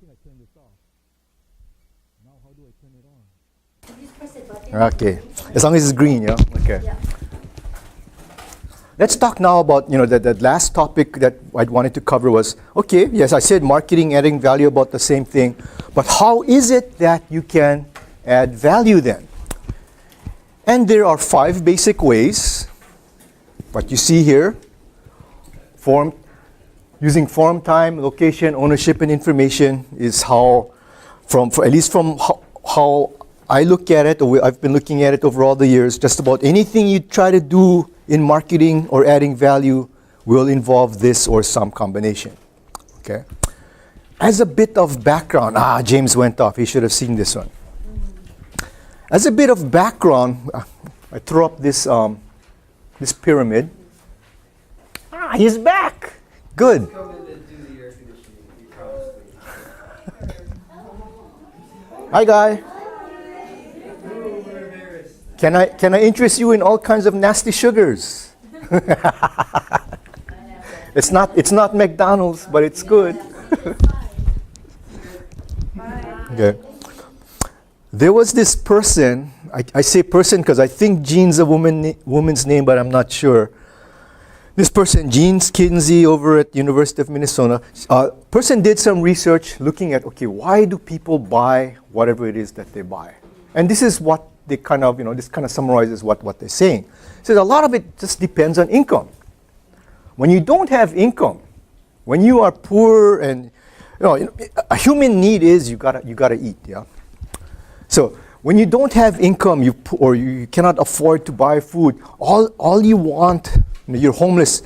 think I turned this off. Now how do I turn it on? You just press the button. Okay, as long as it's green, yeah? Okay. Yeah. Let's talk now about, the last topic that I wanted to cover was, okay, yes, I said marketing, adding value, about the same thing, but how is it that you can add value then? And there are 5 basic ways. What you see here, using form, time, location, ownership, and information is how, at least from how I look at it, or I've been looking at it over all the years, just about anything you try to do in marketing or adding value will involve this or some combination. Okay? As a bit of background, James went off, he should have seen this one. As a bit of background, I threw up this pyramid. He's back! Good. Hi, guy. Can I interest you in all kinds of nasty sugars? It's not McDonald's, but it's good. Okay. There was this person. I say person because I think Jean's a woman's name, but I'm not sure. This person, Jean Kinsey, over at University of Minnesota, person did some research looking at, okay, why do people buy whatever it is that they buy? And this is what they kind of, this kind of summarizes what they're saying. So a lot of it just depends on income. When you don't have income, when you are poor, and a human need is you gotta eat, yeah. So when you don't have income, you cannot afford to buy food. All you want, you're homeless.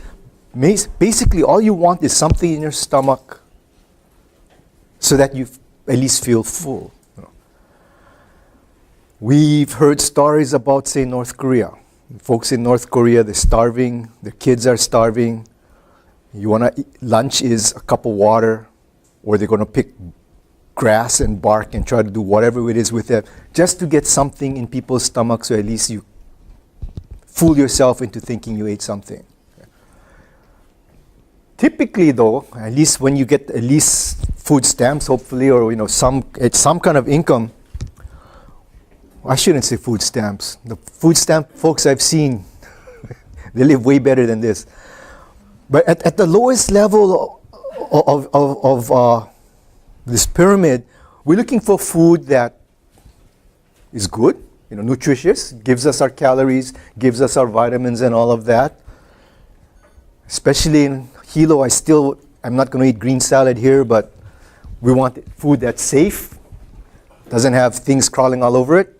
Basically, all you want is something in your stomach, so that you at least feel full. We've heard stories about, say, North Korea. Folks in North Korea, they're starving, their kids are starving. Lunch is a cup of water, or they're going to pick grass and bark and try to do whatever it is with it, just to get something in people's stomachs, so at least you fool yourself into thinking you ate something. Typically, though, at least when you get at least food stamps, hopefully, or some kind of income. I shouldn't say food stamps. The food stamp folks I've seen, they live way better than this. But at the lowest level of this pyramid, we're looking for food that is good, nutritious, gives us our calories, gives us our vitamins and all of that. Especially in Hilo, I'm not going to eat green salad here, but we want food that's safe, doesn't have things crawling all over it.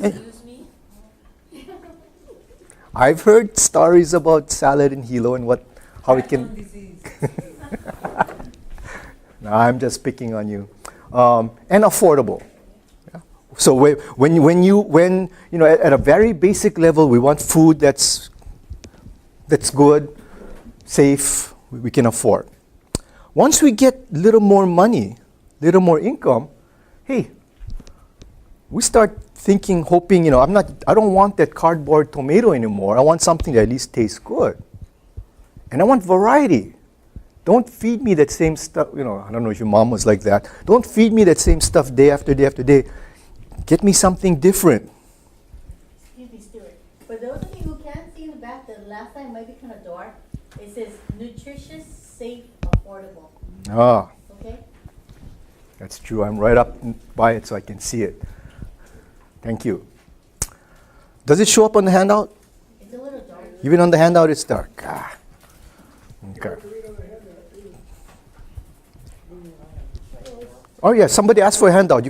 Excuse me? I've heard stories about salad in Hilo and how it can. No, I'm just picking on you. And affordable. Yeah. So when at a very basic level, we want food that's good, safe, we can afford. Once we get a little more money, little more income, hey, we start thinking, hoping, I don't want that cardboard tomato anymore. I want something that at least tastes good. And I want variety. Don't feed me that same stuff, I don't know if your mom was like that. Don't feed me that same stuff day after day after day. Get me something different. Excuse me, Stuart. For those of you who can't see in the back, the last line might be kind of dark. It says nutritious, safe, affordable. Ah. Okay? That's true. I'm right up by it so I can see it. Thank you. Does it show up on the handout? It's a little dark. Even on the handout, it's dark. Okay. Oh yeah, somebody asked for a handout.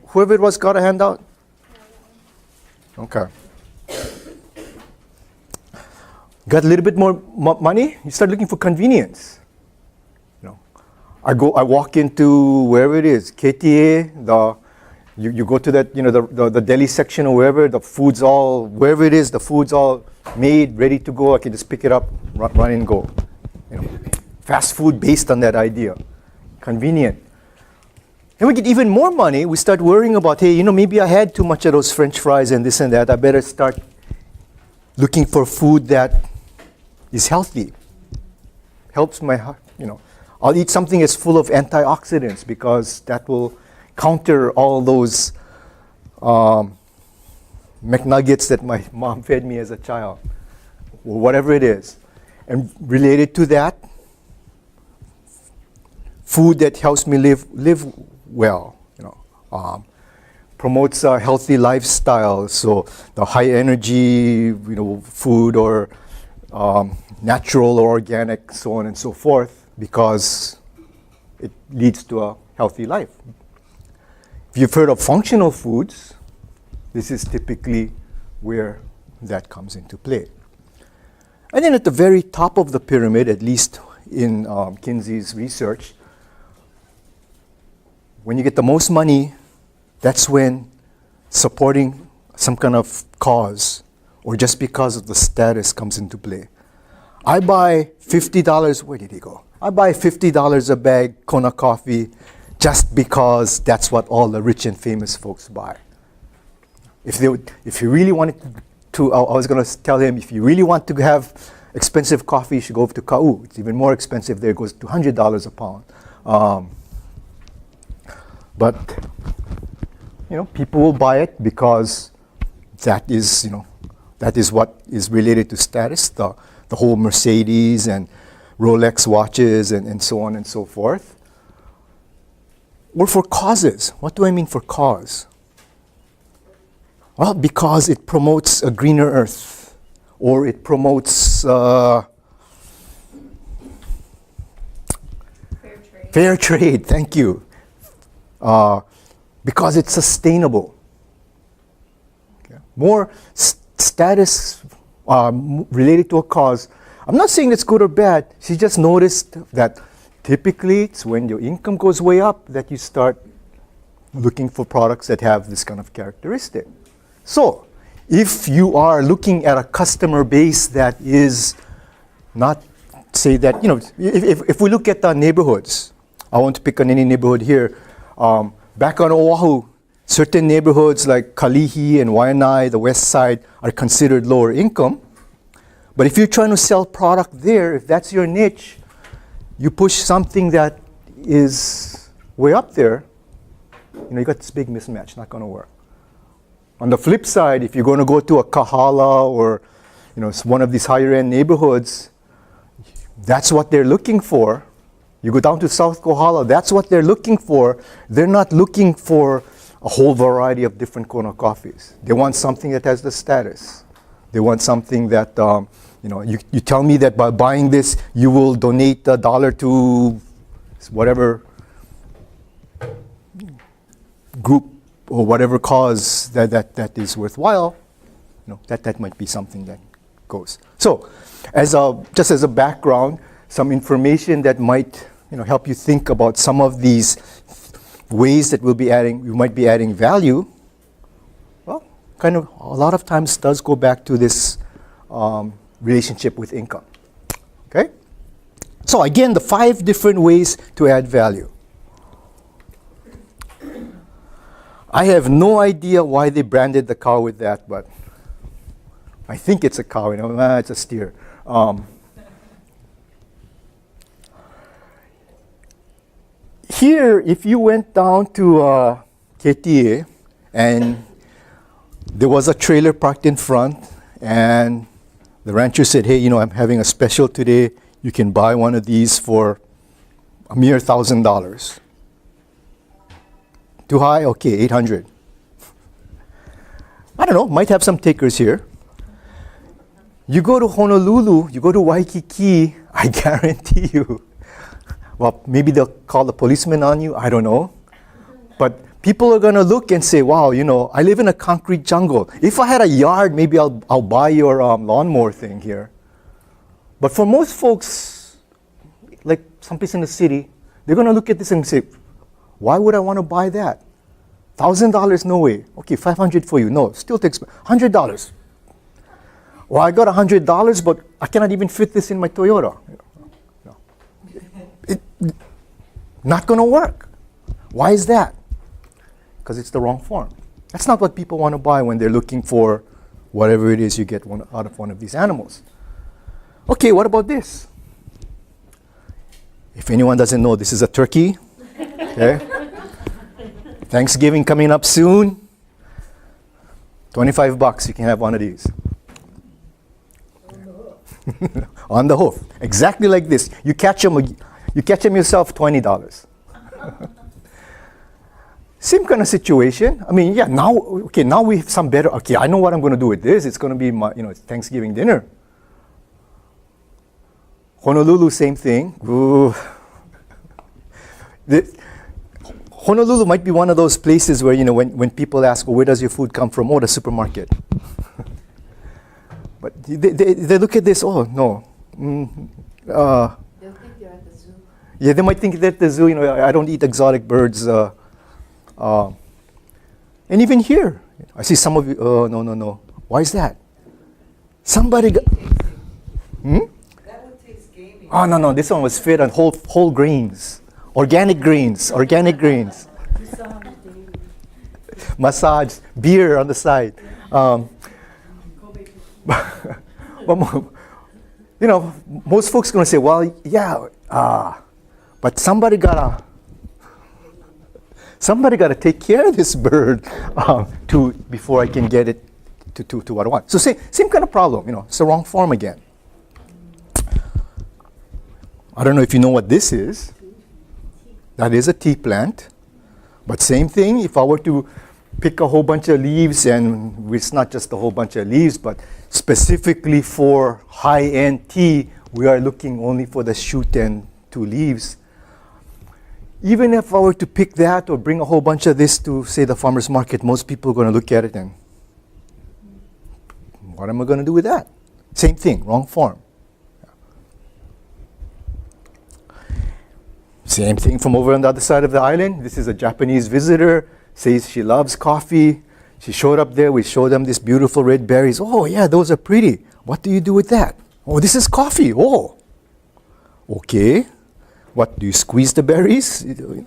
Whoever it was got a handout? Okay. Got a little bit more money? You start looking for convenience. I walk into wherever it is, KTA, you go to that, the deli section or wherever, wherever it is, the food's all made, ready to go. I can just pick it up, run and go. Fast food based on that idea. Convenient. Then we get even more money, we start worrying about, hey, maybe I had too much of those French fries and this and that. I better start looking for food that is healthy. Helps my, I'll eat something that's full of antioxidants because that will counter all those McNuggets that my mom fed me as a child, or whatever it is. And related to that, food that helps me live well, promotes a healthy lifestyle. So the high energy, food or natural or organic, so on and so forth, because it leads to a healthy life. If you've heard of functional foods, this is typically where that comes into play. And then at the very top of the pyramid, at least in Kinsey's research, when you get the most money, that's when supporting some kind of cause or just because of the status comes into play. I buy $50, where did he go? I buy $50 a bag Kona Coffee just because that's what all the rich and famous folks buy. If you really wanted to, I was going to tell him, if you really want to have expensive coffee, you should go over to Ka'u. It's even more expensive there. It goes to $100 a pound. But people will buy it because that is what is related to status. The whole Mercedes and Rolex watches and so on and so forth. Or for causes. What do I mean for cause? Well, because it promotes a greener earth, or it promotes fair trade. Thank you. Because it's sustainable. Okay. More status related to a cause. I'm not saying it's good or bad. She just noticed that typically it's when your income goes way up that you start looking for products that have this kind of characteristic. So, if you are looking at a customer base that is not, say that, if we look at the neighborhoods, I won't pick on any neighborhood here. Back on Oahu, certain neighborhoods like Kalihi and Waianae, the west side, are considered lower income. But if you're trying to sell product there, if that's your niche, you push something that is way up there, you got this big mismatch, not going to work. On the flip side, if you're going to go to a Kahala or one of these higher end neighborhoods, that's what they're looking for. You go down to South Kohala, that's what they're looking for. They're not looking for a whole variety of different Kona coffees. They want something that has the status. They want something that, you tell me that by buying this, you will donate $1 to whatever group or whatever cause that is worthwhile. That might be something that goes. So, just as a background, some information that might help you think about some of these ways that we might be adding value. Well, kind of a lot of times does go back to this relationship with income. Okay? So again, the 5 different ways to add value. I have no idea why they branded the cow with that, but I think it's a cow, it's a steer. Here, if you went down to KTA and there was a trailer parked in front and the rancher said, hey, I'm having a special today. You can buy one of these for a mere $1,000. Too high? Okay, $800. I don't know, might have some takers here. You go to Honolulu, you go to Waikiki, I guarantee you. Well, maybe they'll call the policeman on you, I don't know. But people are going to look and say, wow, I live in a concrete jungle. If I had a yard, maybe I'll buy your lawnmower thing here. But for most folks, like someplace in the city, they're going to look at this and say, why would I want to buy that? $1,000, no way. Okay, $500 for you. No, still takes $100. Well, I got $100, but I cannot even fit this in my Toyota. No. Not going to work. Why is that? Because it's the wrong form. That's not what people want to buy when they're looking for whatever it is you get out of one of these animals. Okay, what about this? If anyone doesn't know, this is a turkey. Okay? Thanksgiving coming up soon. $25, you can have one of these. On the hoof. Exactly like this. You catch them yourself, $20. Same kind of situation. I mean, yeah, now we have some better, okay, I know what I'm going to do with this. It's going to be my, it's Thanksgiving dinner. Honolulu, same thing. Ooh. Honolulu might be one of those places where, when people ask, well, where does your food come from? Oh, the supermarket. But they look at this, oh, no. They'll think you're at the zoo. Yeah, they might think they're at the zoo, I don't eat exotic birds. And even here, I see some of you, oh, no. Why is that? Somebody got, That would taste gamey. oh, no, this one was fed on whole grains. Organic grains. Massage, beer on the side. But, most folks are going to say, well, yeah, but somebody gotta take care of this bird before I can get it to what I want. So same kind of problem, it's the wrong form again. I don't know if you know what this is. That is a tea plant. But same thing, if I were to pick a whole bunch of leaves, and it's not just a whole bunch of leaves, but specifically for high-end tea, we are looking only for the shoot and 2 leaves. Even if I were to pick that or bring a whole bunch of this to, say, the farmer's market, most people are going to look at it and, what am I going to do with that? Same thing, wrong form. Same thing from over on the other side of the island. This is a Japanese visitor, says she loves coffee. She showed up there, we showed them these beautiful red berries. Oh yeah, those are pretty. What do you do with that? Oh, this is coffee. Oh, okay. What, do you squeeze the berries? Is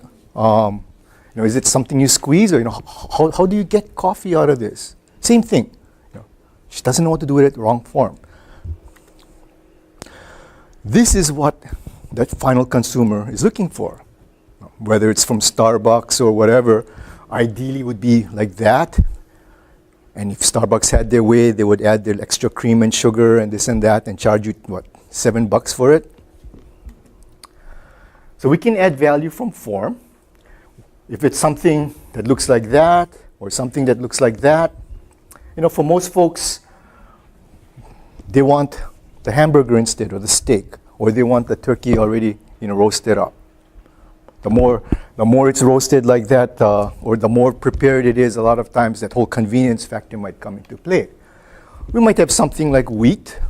it something you squeeze, or how do you get coffee out of this? Same thing. She doesn't know what to do with it, wrong form. This is what that final consumer is looking for. Whether it's from Starbucks or whatever, ideally would be like that. And if Starbucks had their way, they would add their extra cream and sugar and this and that and charge you, $7 for it? So we can add value from form. If it's something that looks like that or something that looks like that, for most folks, they want the hamburger instead, or the steak, or they want the turkey already, roasted up. The more it's roasted like that, or the more prepared it is, a lot of times that whole convenience factor might come into play. We might have something like wheat,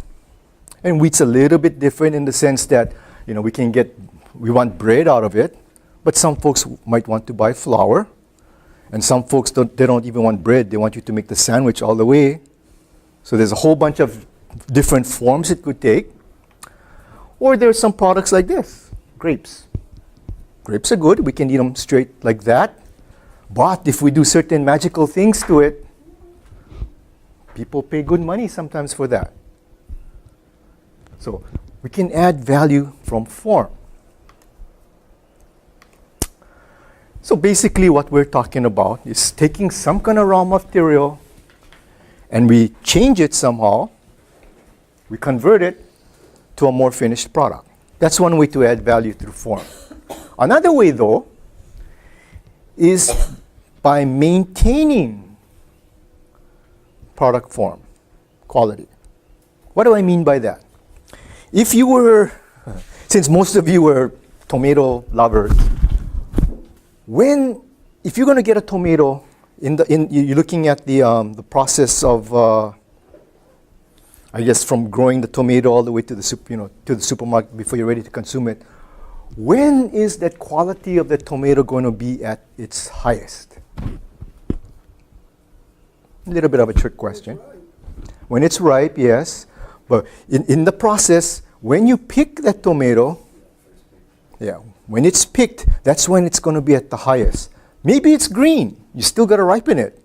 and wheat's a little bit different in the sense that, we want bread out of it, but some folks might want to buy flour, and some folks they don't even want bread, they want you to make the sandwich all the way. So there's a whole bunch of different forms it could take. Or there's some products like this, grapes. Grapes are good, we can eat them straight like that. But if we do certain magical things to it, people pay good money sometimes for that. So we can add value from form. So basically what we're talking about is taking some kind of raw material and we change it somehow, we convert it to a more finished product. That's one way to add value through form. Another way, though, is by maintaining product form, quality. What do I mean by that? If you were, since most of you were tomato lovers, if you're going to get a tomato, you're looking at the process of from growing the tomato all the way to the supermarket before you're ready to consume it. When is that quality of the tomato going to be at its highest? A little bit of a trick question. When it's ripe, yes. But in the process, when you pick that tomato, when it's picked, that's when it's going to be at the highest. Maybe it's green. You still got to ripen it.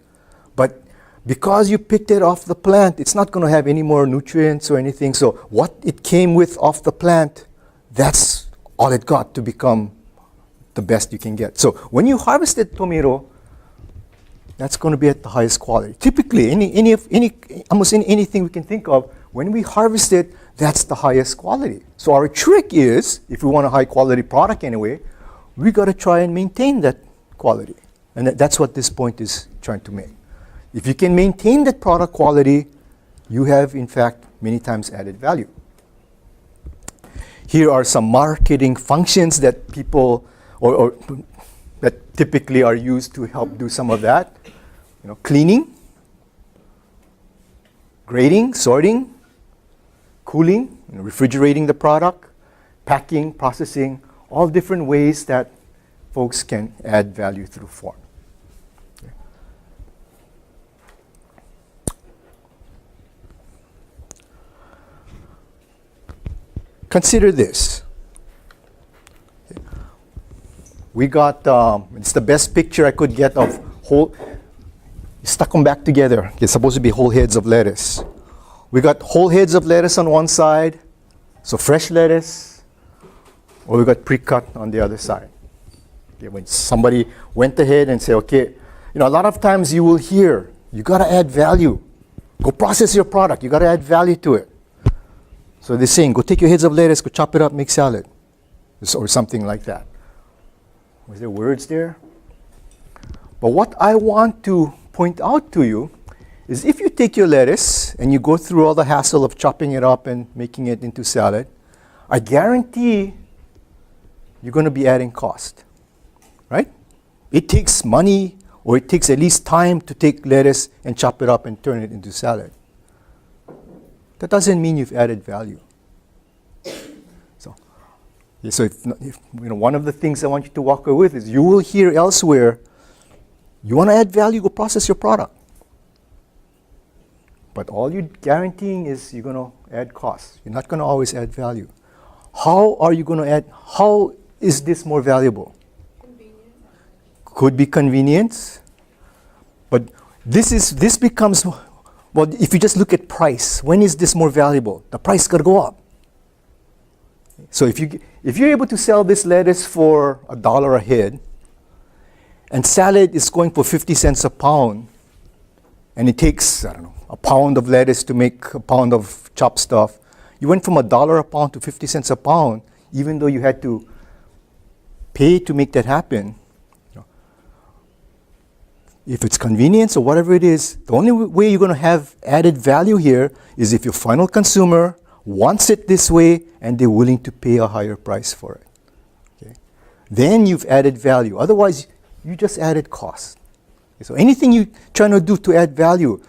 But because you picked it off the plant, it's not going to have any more nutrients or anything. So what it came with off the plant, that's all it got to become the best you can get. So when you harvested tomato, that's going to be at the highest quality. Typically, almost anything we can think of, when we harvest it, that's the highest quality. So our trick is, if we want a high quality product anyway, we got to try and maintain that quality. And that's what this point is trying to make. If you can maintain that product quality, you have, in fact, many times added value. Here are some marketing functions that people, or that typically are used to help do some of that. Cleaning, grading, sorting, cooling, refrigerating the product, packing, processing, all different ways that folks can add value through form. Okay. Consider this. Okay. We got, it's the best picture I could get of whole, stuck them back together. It's supposed to be whole heads of lettuce. We got whole heads of lettuce on one side, so fresh lettuce, or we got pre-cut on the other side. Okay, when somebody went ahead and said, okay, a lot of times you will hear, you got to add value. Go process your product. You got to add value to it. So they're saying, go take your heads of lettuce, go chop it up, make salad, or something like that. Was there words there? But what I want to point out to you is if you take your lettuce and you go through all the hassle of chopping it up and making it into salad, I guarantee you're going to be adding cost, right? It takes money, or it takes at least time to take lettuce and chop it up and turn it into salad. That doesn't mean you've added value. So if one of the things I want you to walk away with is you will hear elsewhere, you want to add value, go process your product. But all you're guaranteeing is you're going to add costs. You're not going to always add value. How are you going to add, how is this more valuable? Convenience. Could be convenience. But this becomes, well, if you just look at price, when is this more valuable? The price got to go up. So if you're able to sell this lettuce for $1 a head, and salad is going for 50 cents a pound, and it takes, I don't know, a pound of lettuce to make a pound of chopped stuff, you went from $1 a pound to 50 cents a pound, even though you had to pay to make that happen. If it's convenience or whatever it is, the only way you're going to have added value here is if your final consumer wants it this way and they're willing to pay a higher price for it. Okay? Then you've added value. Otherwise, you just added cost. So anything you're trying to do to add value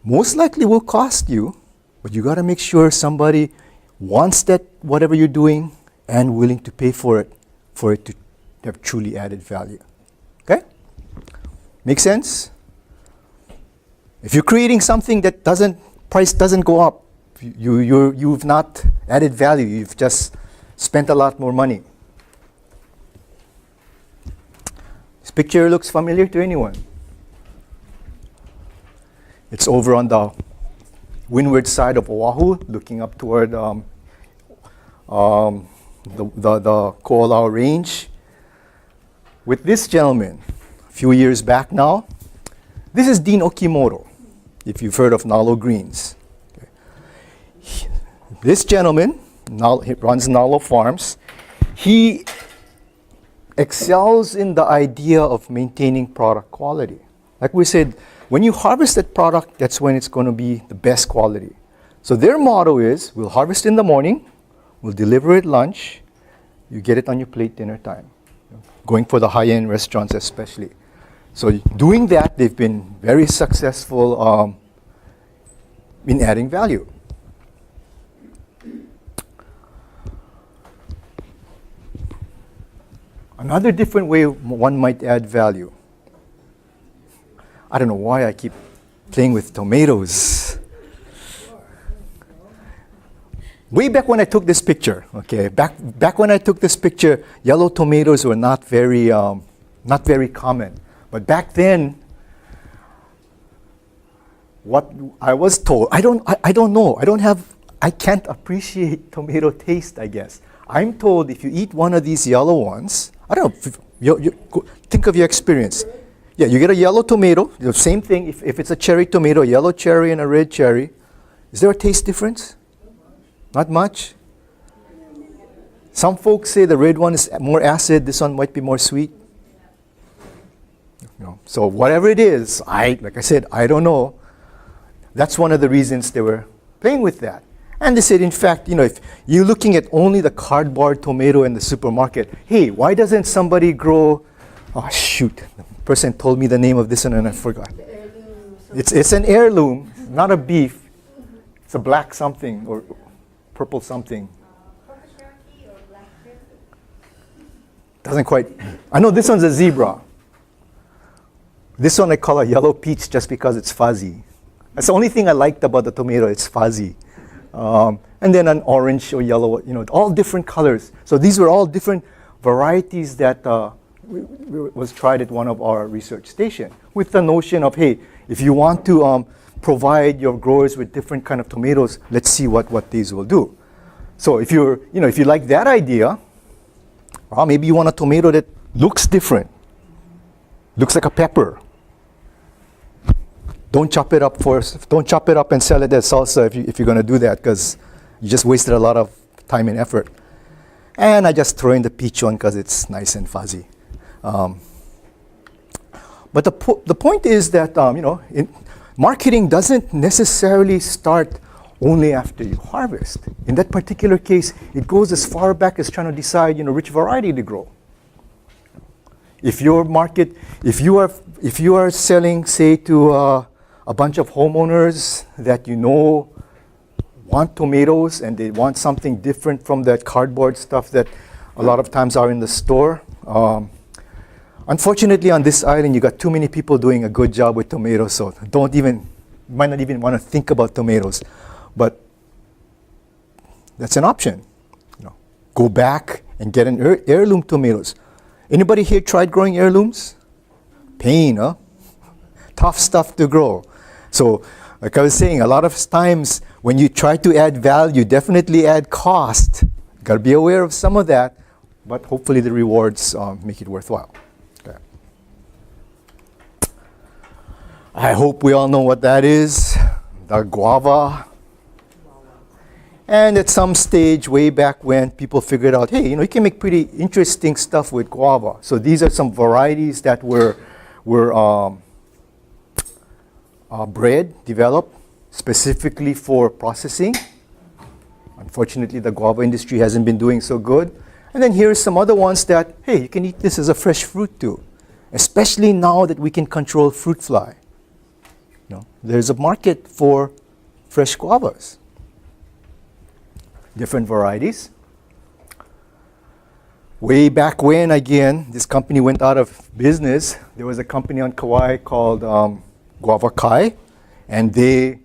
most likely will cost you, but you got to make sure somebody wants that whatever you're doing and willing to pay for it to have truly added value. Okay? Make sense? If you're creating something that price doesn't go up, you've not added value. You've just spent a lot more money. This picture looks familiar to anyone. It's over on the windward side of Oahu, looking up toward the Ko'olau Range. With this gentleman, a few years back now. This is Dean Okimoto, if you've heard of Naala Greens. Okay. This gentleman, he runs Naala Farms. He excels in the idea of maintaining product quality. Like we said, when you harvest that product, that's when it's going to be the best quality. So their motto is, we'll harvest in the morning, we'll deliver at lunch, you get it on your plate dinner time. Going for the high-end restaurants especially. So doing that, they've been very successful in adding value. Another different way one might add value. I don't know why I keep playing with tomatoes. Way back when I took this picture, okay, back when I took this picture, yellow tomatoes were not very common. But back then, what I was told, I don't know, I can't appreciate tomato taste, I guess. I'm told if you eat one of these yellow ones, I don't know, think of your experience. Yeah, you get a yellow tomato, the same thing, if it's a cherry tomato, a yellow cherry and a red cherry. Is there a taste difference? Not much? Some folks say the red one is more acid, this one might be more sweet. So whatever it is, like I said, I don't know. That's one of the reasons they were playing with that. And they said, in fact, if you're looking at only the cardboard tomato in the supermarket, hey, why doesn't somebody grow, oh shoot, the person told me the name of this one and I forgot. It's an heirloom, not a beef. It's a black something or purple something. Doesn't quite, I know this one's a zebra. This one I call a yellow peach just because it's fuzzy. That's the only thing I liked about the tomato, it's fuzzy. And then an orange or yellow, all different colors. So these were all different varieties that was tried at one of our research stations with the notion of, hey, if you want to provide your growers with different kind of tomatoes, let's see what these will do. So if you like that idea, well, maybe you want a tomato that looks different, looks like a pepper. Don't chop it up and sell it as salsa if you're going to do that, because you just wasted a lot of time and effort. And I just throw in the peach one because it's nice and fuzzy. But the point is that marketing doesn't necessarily start only after you harvest. In that particular case, it goes as far back as trying to decide which variety to grow. If you are selling, say, to a bunch of homeowners that want tomatoes and they want something different from that cardboard stuff that a lot of times are in the store. Unfortunately, on this island, you got too many people doing a good job with tomatoes, so might not even want to think about tomatoes. But that's an option. Go back and get an heirloom tomatoes. Anybody here tried growing heirlooms? Pain, huh? Tough stuff to grow. So, like I was saying, a lot of times when you try to add value, definitely add cost. Got to be aware of some of that, but hopefully the rewards make it worthwhile. Okay. I hope we all know what that is, the guava. And at some stage, way back when, people figured out, hey, you can make pretty interesting stuff with guava. So these are some varieties that were developed specifically for processing. Unfortunately, the guava industry hasn't been doing so good. And then here's some other ones that, hey, you can eat this as a fresh fruit too, especially now that we can control fruit fly. There's a market for fresh guavas. Different varieties. Way back when, again, this company went out of business. There was a company on Kauai called Guava Kai, and they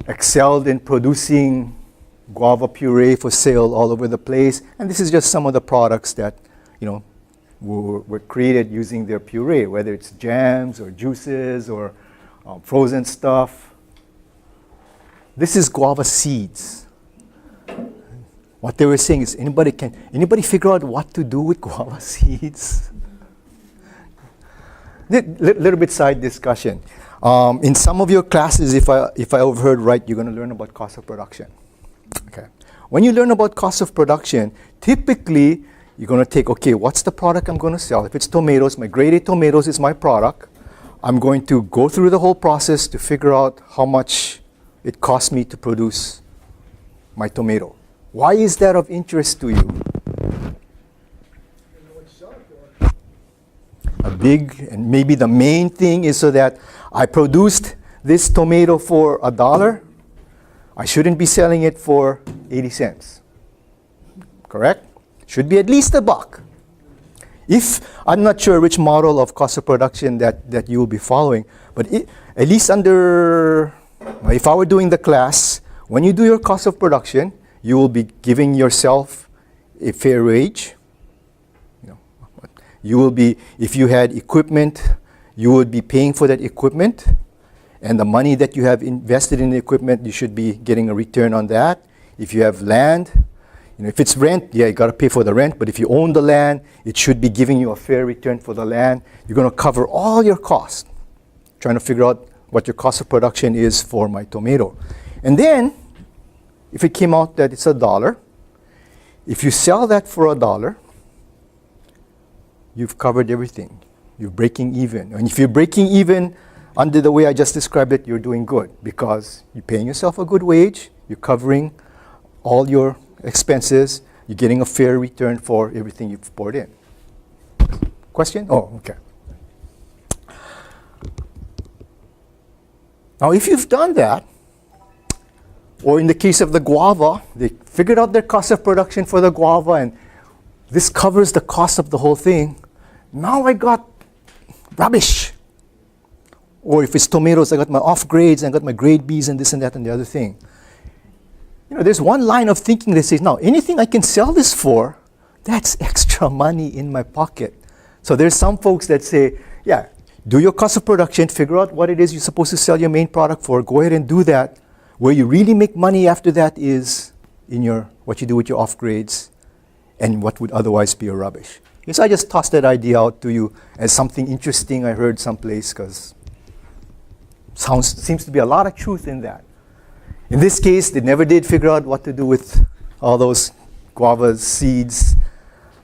excelled in producing guava puree for sale all over the place. And this is just some of the products that, were created using their puree, whether it's jams or juices or frozen stuff. This is guava seeds. What they were saying is, anybody figure out what to do with guava seeds? Little bit side discussion. In some of your classes, if I overheard right, you're going to learn about cost of production. Okay. When you learn about cost of production, typically you're going to take, okay, what's the product I'm going to sell? If it's tomatoes, my grade A tomatoes is my product. I'm going to go through the whole process to figure out how much it costs me to produce my tomato. Why is that of interest to you? A big, and maybe the main thing is so that I produced this tomato for $1. I shouldn't be selling it for 80 cents. Correct? Should be at least $1. I'm not sure which model of cost of production that you will be following, but at least if I were doing the class, when you do your cost of production, you will be giving yourself a fair wage. You will be, if you had equipment, you would be paying for that equipment, and the money that you have invested in the equipment, you should be getting a return on that. If you have land, If it's rent, yeah, you got to pay for the rent. But if you own the land, it should be giving you a fair return for the land. You're going to cover all your costs. Trying to figure out what your cost of production is for my tomato. And then, if it came out that it's $1, if you sell that for $1, you've covered everything. You're breaking even. And if you're breaking even under the way I just described it, you're doing good because you're paying yourself a good wage, you're covering all your expenses, you're getting a fair return for everything you've poured in. Question? Oh, okay. Now, if you've done that, or in the case of the guava, they figured out their cost of production for the guava, and this covers the cost of the whole thing. Now I got rubbish. Or if it's tomatoes, I got my off grades, I got my grade Bs and this and that and the other thing. There's one line of thinking that says, now, anything I can sell this for, that's extra money in my pocket. So there's some folks that say, yeah, do your cost of production, figure out what it is you're supposed to sell your main product for, go ahead and do that. Where you really make money after that is in what you do with your off grades and what would otherwise be a rubbish. Yes, I just tossed that idea out to you as something interesting I heard someplace because seems to be a lot of truth in that. In this case, they never did figure out what to do with all those guava seeds.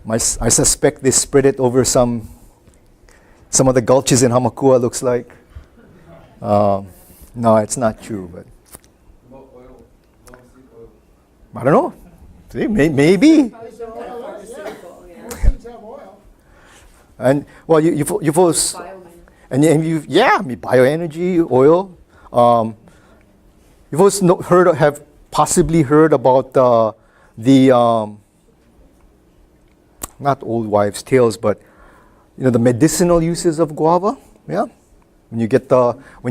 I suspect they spread it over some of the gulches in Hamakua, looks like. No, it's not true, but I don't know. See, maybe. And well, you've always, and you've, yeah, bioenergy, oil. You've also have possibly heard about the not old wives' tales, but the medicinal uses of guava. Yeah, when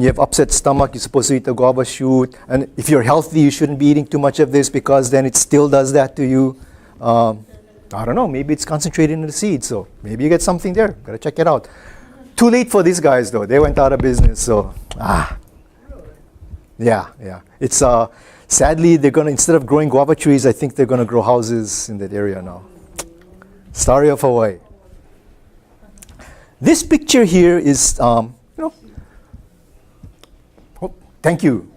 you have upset stomach, you're supposed to eat the guava shoot, and if you're healthy, you shouldn't be eating too much of this because then it still does that to you. I don't know. Maybe it's concentrated in the seed, so maybe you get something there. Gotta check it out. Too late for these guys though. They went out of business, so Yeah. It's sadly they're gonna, instead of growing guava trees, I think they're gonna grow houses in that area now. Story of Hawaii. This picture here is, oh, thank you.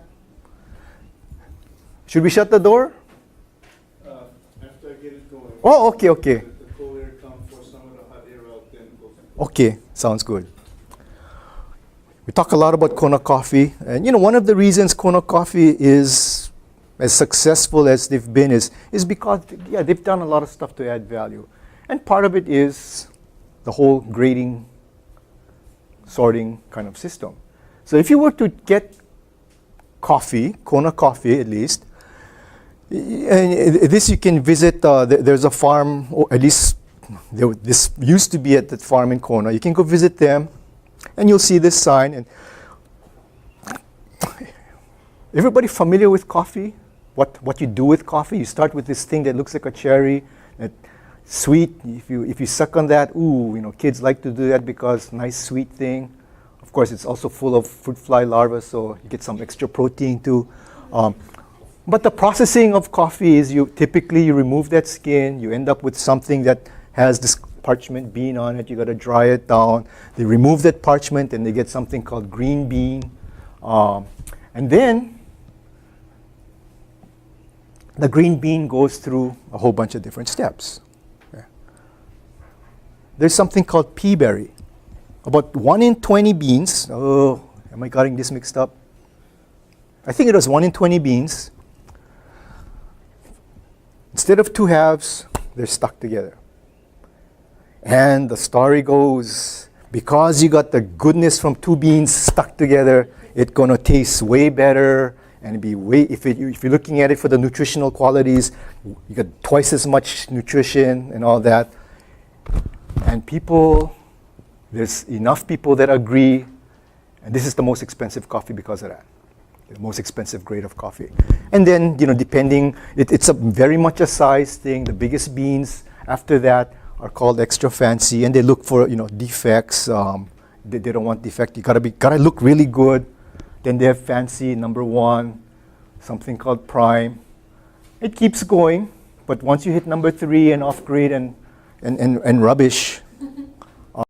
Should we shut the door? After I get it going. Oh, okay. Let the cold air come for some of the hot air out, then go. Okay, sounds good. We talk a lot about Kona Coffee, and one of the reasons Kona Coffee is as successful as they've been is because they've done a lot of stuff to add value, and part of it is the whole grading, sorting kind of system. So if you were to get coffee, Kona Coffee at least, and this you can visit. There's a farm, or at least this used to be at the farm in Kona. You can go visit them. And you'll see this sign. And everybody familiar with coffee? What you do with coffee? You start with this thing that looks like a cherry, sweet. If you suck on that, kids like to do that because nice sweet thing. Of course, it's also full of fruit fly larvae, so you get some extra protein too. But the processing of coffee is you remove that skin. You end up with something that has this parchment bean on it. You got to dry it down. They remove that parchment and they get something called green bean. And then the green bean goes through a whole bunch of different steps. Okay. There's something called pea berry. About 1 in 20 beans. Oh, am I getting this mixed up? I think it was 1 in 20 beans. Instead of two halves, they're stuck together. And the story goes, because you got the goodness from two beans stuck together, it's gonna taste way better and be if you're looking at it for the nutritional qualities, you got twice as much nutrition and all that. And there's enough people that agree, and this is the most expensive coffee because of that. The most expensive grade of coffee. And then, depending, it's very much a size thing. The biggest beans after that are called extra fancy, and they look for defects. They don't want defect. You gotta look really good. Then they have fancy number 1, something called prime. It keeps going. But once you hit number 3 and off grade and rubbish,